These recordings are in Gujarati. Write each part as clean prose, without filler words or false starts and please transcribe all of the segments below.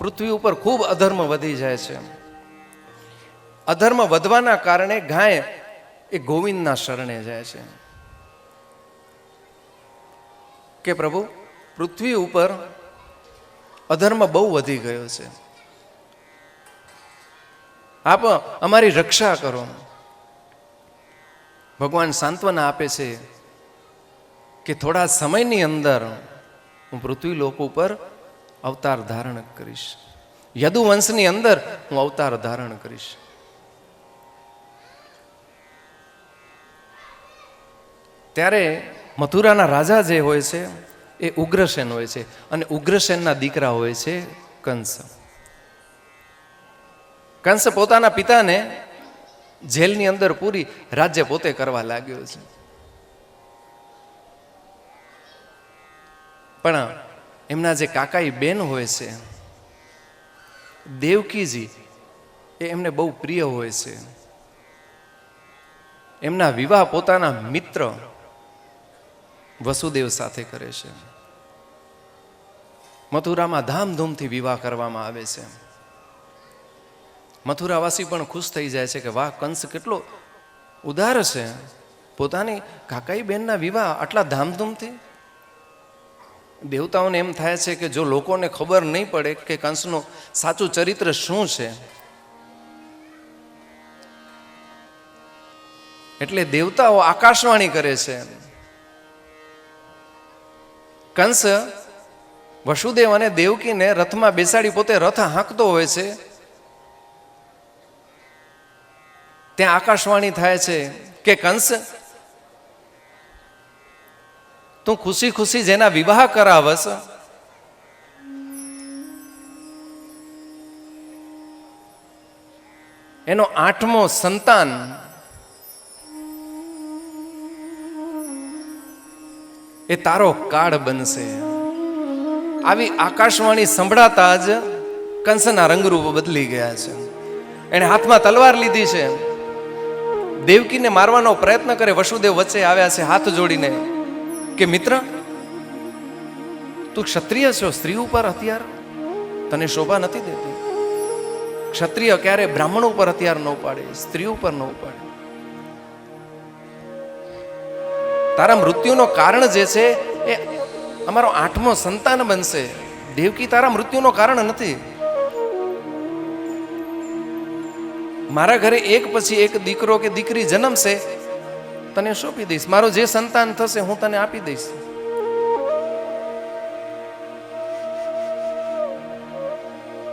પૃથ્વી ઉપર ખૂબ અધર્મ વધી જાય છે. અધર્મ વધવાના કારણે ગાય એ ગોવિંદના શરણે જાય છે કે પ્રભુ, પૃથ્વી ઉપર અધર્મ બહુ વધી ગયો છે, આપ અમારી રક્ષા કરો. ભગવાન સાંત્વના આપે છે કે થોડા સમયની અંદર હું પૃથ્વી લોક ઉપર અવતાર ધારણ કરીશ, યદુવંશની અંદર હું અવતાર ધારણ કરીશ. ત્યારે મથુરાના રાજા જે હોય છે એ ઉગ્રસેન હોય છે, અને ઉગ્રસેનના દીકરા હોય છે કંસ. કંસ પોતાના પિતાને જેલની અંદર પૂરી રાજ્ય પોતે કરવા લાગ્યો છે. પણ એમના જે કાકાઈ બેન હોય છે દેવકીજી, એ એમને બહુ પ્રિય હોય છે. એમના વિવાહ પોતાના મિત્ર વસુદેવ સાથે કરે છે. મથુરામાં ધામધૂમથી વિવાહ કરવામાં આવે છે. મથુરાવાસી પણ ખુશ થઈ જાય છે કે વાહ, કંસ કેટલો ઉદાર છે, પોતાની કાકાઈ બહેનના વિવાહ આટલા ધામધૂમથી. દેવતાઓને એમ થાય છે કે જો લોકોને ખબર નહીં પડે કે કંસનું સાચું ચરિત્ર શું છે, એટલે દેવતાઓ આકાશવાણી કરે છે. કંસ વસુદેવ અને દેવકીને રથમાં બેસાડી પોતે રથ હાંકતો હોય છે. ત્યાં આકાશવાણી થાય છે કે કંસ, તું ખુશી ખુશી જેના વિવાહ કરાવસ, એનો 8મો સંતાન એ તારો કાળ બનશે. આવી આકાશવાણી સંભળાતા જ કંસના રંગરૂપ બદલી ગયા છે. એણે હાથમાં તલવાર લીધી છે, દેવકીને મારવાનો પ્રયત્ન કરે. વસુદેવ વચ્ચે આવ્યા છે હાથ જોડીને કે મિત્ર, તું ક્ષત્રિય છો, સ્ત્રી ઉપર હથિયાર તને શોભા નથી દેતી. ક્ષત્રિય ક્યારે બ્રાહ્મણ ઉપર હથિયાર ન ઉપાડે, સ્ત્રી ઉપર ન ઉપાડે. તારા મૃત્યુનો કારણ જે છે એ અમારો 8મો સંતાન બનશે. દેવકી તારા મૃત્યુનો કારણ નથી. મારા ઘરે એક પછી એક દીકરો કે દીકરી જન્મશે, તને સોંપી દઈશ. મારો જે સંતાન થશે હું તને આપી દઈશ.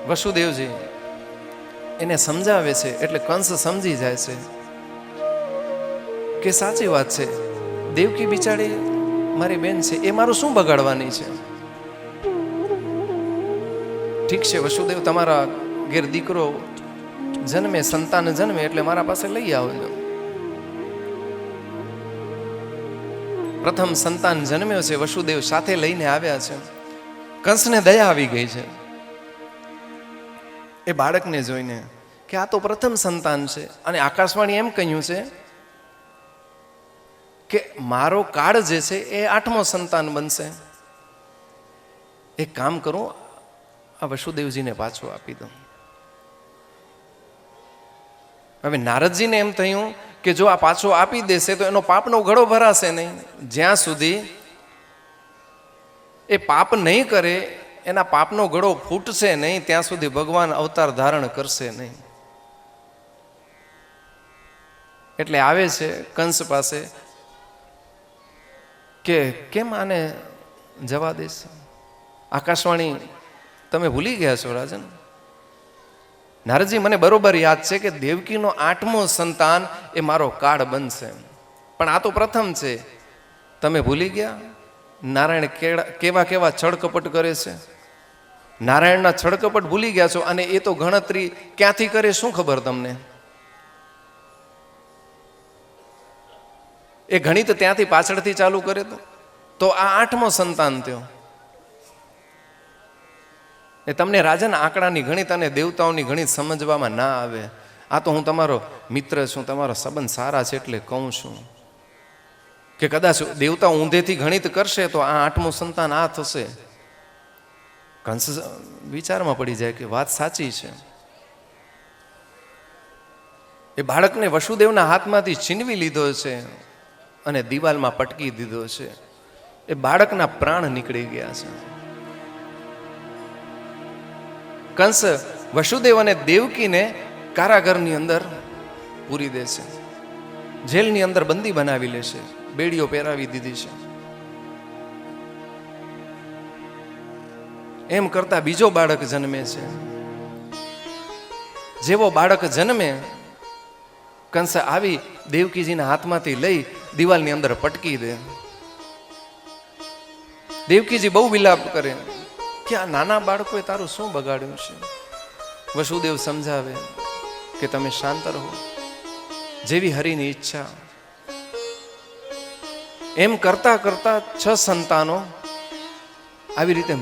વસુદેવજી એને સમજાવે છે એટલે કંસ સમજી જાય છે કે સાચી વાત છે, દેવકી બિચારી મારી બેન છે, એ મારું શું બગાડવાની છે. ઠીક છે વસુદેવ, તમારા ઘેર દીકરો જન્મે, સંતાન જન્મે એટલે મારા પાસે લઈ આવજો. પ્રથમ સંતાન જન્મ્યો છે, વસુદેવ સાથે લઈને આવ્યા છે. કંસને દયા આવી ગઈ છે એ બાળકને જોઈને કે આ તો પ્રથમ સંતાન છે, અને આકાશવાણી એમ કહ્યું છે કે મારો કાળ જે છે એ 8મો સંતાન બનશે. એક કામ કરું, આ વસુદેવજીને પાછો આપી દઉં. હવે નારદજીને એમ થયું કે જો આ પાછો આપી દેશે તો એનો પાપનો ઘડો ભરાશે નહીં. જ્યાં સુધી એ પાપ નહીં કરે, એના પાપનો ઘડો ફૂટશે નહીં, ત્યાં સુધી ભગવાન અવતાર ધારણ કરશે નહીં. એટલે આવે છે કંસ પાસે કે કેમ આને જવા દેશ? આકાશવાણી તમે ભૂલી ગયા છો રાજન? નારદજી, મને બરોબર યાદ છે કે દેવકીનો 8મો સંતાન એ મારો કાળ બનશે, પણ આ તો પ્રથમ છે. તમે ભૂલી ગયા? નારાયણ કેવા કેવા છળકપટ કરે છે. નારાયણના છળકપટ ભૂલી ગયા છો, અને એ તો ગણતરી ક્યાંથી કરે શું ખબર તમને? એ ગણિત ત્યાંથી પાછળથી ચાલુ કરે તો આ 8મો સંતાન થયો. એ તમને રાજન આંકડાની ગણિત અને દેવતાઓની ગણિત સમજવામાં ના આવે. આ તો હું તમારો મિત્ર છું, તમારો સંબંધ સારા છે એટલે કહું છું કે કદાચ દેવતા ઊંધેથી ગણિત કરશે તો આ 8મું સંતાન આ થશે. કંસ વિચારમાં પડી જાય કે વાત સાચી છે. એ બાળકને વસુદેવના હાથમાંથી છીનવી લીધો છે અને દિવાલમાં પટકી દીધો છે. એ બાળકના પ્રાણ નીકળી ગયા છે. કંસ વસુદેવ અને દેવકીને કારાગરની અંદર પૂરી દે છે, જેલની અંદર બંદી બનાવી લેશે, બેડીઓ પહેરાવી દીધી છે. એમ કરતા બીજો બાળક જન્મે છે. જેવો બાળક જન્મે, કંસ આવી દેવકીજીના હાથમાંથી લઈ દિવાલની અંદર પટકી દે. દેવકીજી બહુ વિલાપ કરે કે આ નાના બાળકોએ તારું શું બગાડ્યું છે. વસુદેવ સમજાવે કે તમે શાંત રહો, જેવી હરિની ઈચ્છા. એમ કરતા કરતા 6 સંતાનો આવી રીતે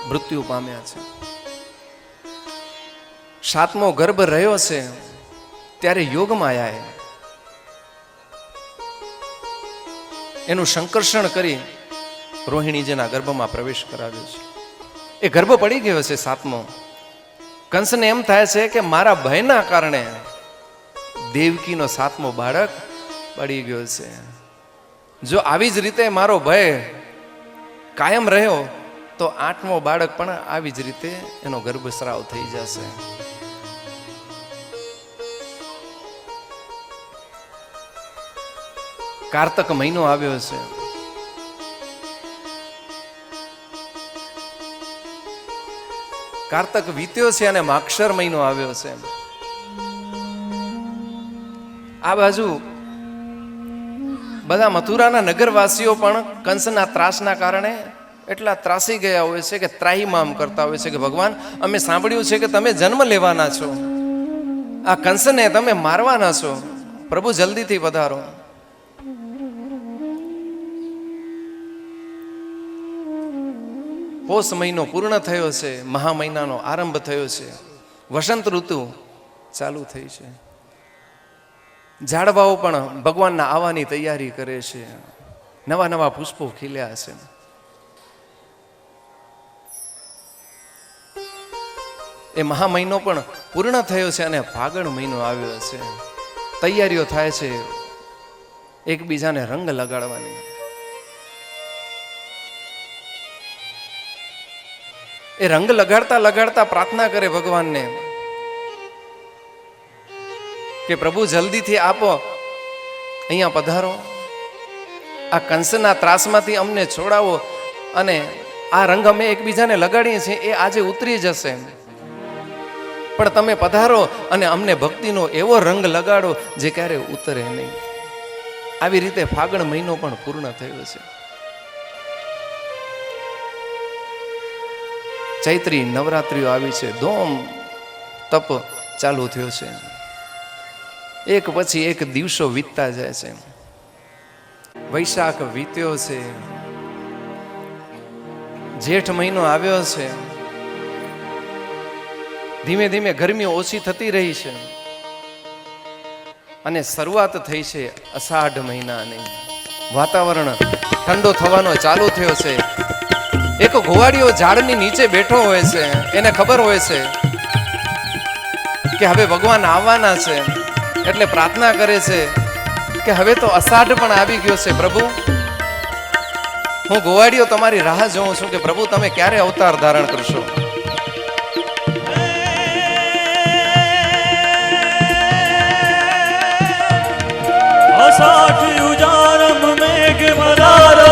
મૃત્યુ પામ્યા છે. 7મો ગર્ભ રહ્યો છે ત્યારે યોગમાયાએ એનું સંકર્ષણ કરી રોહિણીજીના ગર્ભમાં પ્રવેશ કરાવ્યો છે. એ ગર્ભ પડી ગયો છે 7મો. કંસને એમ થાય છે કે મારા ભયના કારણે દેવકીનો 7મો બાળક પડી ગયો છે. જો આવી જ રીતે મારો ભય કાયમ રહ્યો તો 8મો બાળક પણ આવી જ રીતે એનો ગર્ભસ્રાવ થઈ જશે. કાર્તક મહિનો આવ્યો છે. કાર્તક વીત્યો છે અને માક્ષર મહિનો આવ્યો છે. આ બાજુ બધા મથુરાના નગરવાસીઓ પણ કંસના ત્રાસના કારણે એટલા ત્રાસી ગયા હોય છે કે ત્રાહીમામ કરતા હોય છે કે ભગવાન, અમે સાંભળ્યું છે કે તમે જન્મ લેવાના છો, આ કંસને તમે મારવાના છો, પ્રભુ જલ્દીથી પધારો. પોષ મહિનો પૂર્ણ થયો છે, મહા મહિનાનો આરંભ થયો છે, વસંત ઋતુ ચાલુ થઈ છે. ઝાડવાઓ પણ ભગવાનના આવવાની તૈયારી કરે છે, નવા નવા પુષ્પો ખીલ્યા છે. એ મહા મહિનો પણ પૂર્ણ થયો છે અને ફાગણ મહિનો આવ્યો છે. તૈયારીઓ થાય છે એકબીજાને રંગ લગાડવાની. એ રંગ લગાડતા લગાડતા પ્રાર્થના કરે ભગવાનને કે પ્રભુ જલ્દીથી આપો, અહીંયા પધારો, આ કંસના ત્રાસમાંથી અમને છોડાવો અને આ રંગ અમે એકબીજાને લગાડીએ છીએ એ આજે ઉતરી જશે, પણ તમે પધારો અને અમને ભક્તિનો એવો રંગ લગાડો જે ક્યારે ઉતરે નહીં. આવી રીતે ફાગણ મહિનો પણ પૂર્ણ થયો છે. ચૈત્રી નવરાત્રિઓ આવી છે, ધોમ તપ ચાલુ થયો છે. એક પછી એક દિવસો વીતતા જાય છે. વૈશાખ વીત્યો છે, જેઠ મહિનો આવ્યો છે. ધીમે ધીમે ગરમી ઓછી થતી રહી છે અને શરૂઆત થઈ છે અષાઢ મહિનાની. વાતાવરણ ઠંડો થવાનો ચાલુ થયો છે. એક ઘોવાડીઓ ઝાડની નીચે બેઠો હોય છે, એને ખબર હોય છે કે હવે ભગવાન આવવાના છે, એટલે પ્રાર્થના કરે છે કે હવે તો અષાઢ પણ આવી ગયો છે, પ્રભુ હું ઘોવાડીઓ તમારી રાહ જોઉં છું કે પ્રભુ તમે ક્યારે અવતાર ધારણ કરશો. अषाढ़ उजारम मेघ मदारा,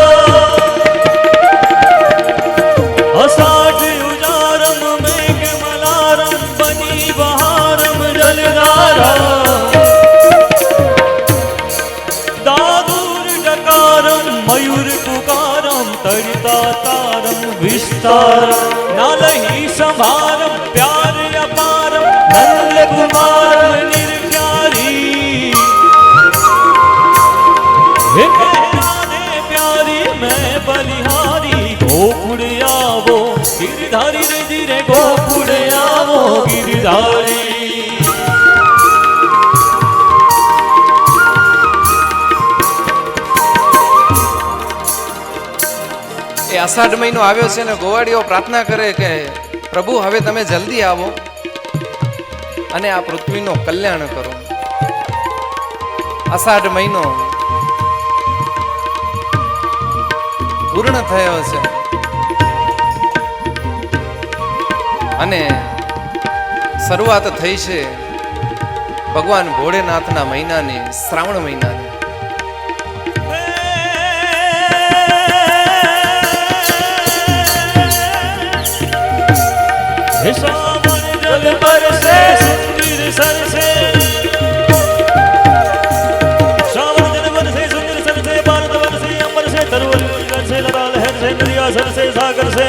अषाढ़ उजारम मेघ मलारम बनी बहारम जलधारा, दादूर डकारम मयूर पुकारम तड़ता तारम विस्तारम, नालही संभारम प्यार अपारम नंद कुमारम निर्प्यारी, राधे प्यारी मैं बलिहारी, गोकुड़ आवो गिरधारी रे धीरे गोकुड़ आवो गिरधारी. એ અષાઢ મહિનો આવ્યો છે ને ગોવાળીઓ પ્રાર્થના કરે કે પ્રભુ હવે તમે જલ્દી આવો અને આ પૃથ્વીનો કલ્યાણ કરો. અષાઢ મહિનો પૂર્ણ થયો છે અને શરૂઆત થઈ છે ભગવાન ભોળેનાથના મહિનાની, શ્રાવણ મહિનાની. સાવન જલ બરસે સુંદર સરસે, સાવન જલ બરસે સુંદર સરસે, ભારત વર્ષે અંબર से तरवल से लता लहर से नदिया सर से सागर से